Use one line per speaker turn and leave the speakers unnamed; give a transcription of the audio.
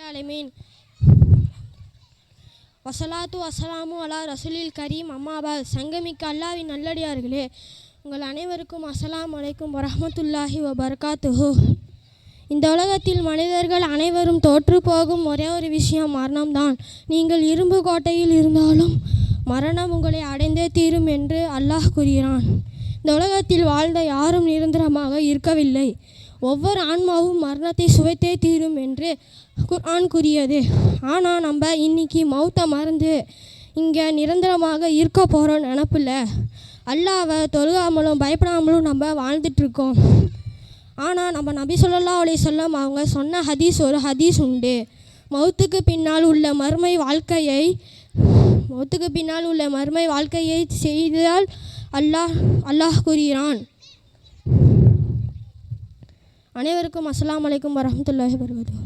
ஆலமீன் வசலாத்து வசலாமு அலா ரசூலில் கரீம் அம்மாபாத். சங்கமிக்க அல்லாஹ்வின் நல்லடியார்களே, உங்கள் அனைவருக்கும் அஸ்ஸலாமு அலைக்கும் வரஹ்மத்துல்லாஹி வபரகாத்துஹு. இந்த உலகத்தில் மனிதர்கள் அனைவரும் தோற்று போகும் ஒரே ஒரு விஷயம் மரணம்தான். நீங்கள் இரும்பு கோட்டையில் இருந்தாலும் மரணம் உங்களை அடைந்தே தீரும் என்று அல்லாஹ் கூறுகிறான். இந்த உலகத்தில் வாழ்ந்த யாரும் நிரந்தரமாக இருக்கவில்லை. ஒவ்வொரு ஆன்மாவும் மரணத்தை சுவைத்தே தீரும் என்று குர்ஆன் கூறியது. ஆனால் நம்ம இன்னைக்கு மௌத்தை மறந்து இங்கே நிரந்தரமாக இருக்க போகிறோம் நினப்பில்ல. அல்லாஹ்வை தொழுகாமலும் பயப்படாமலும் நம்ம வாழ்ந்துட்டுருக்கோம். ஆனால் நம்ம நபி ஸல்லல்லாஹு அலைஹி வஸல்லம் அவங்க சொன்ன ஒரு ஹதீஸ் உண்டு. மௌத்துக்கு பின்னால் உள்ள மறுமை வாழ்க்கையை செய்தால் அல்லாஹ் கூறுகிறான். அனைவருக்கும் அஸ்ஸலாமு அலைக்கும் வரஹ்மத்துல்லாஹி வபரகாத்துஹு.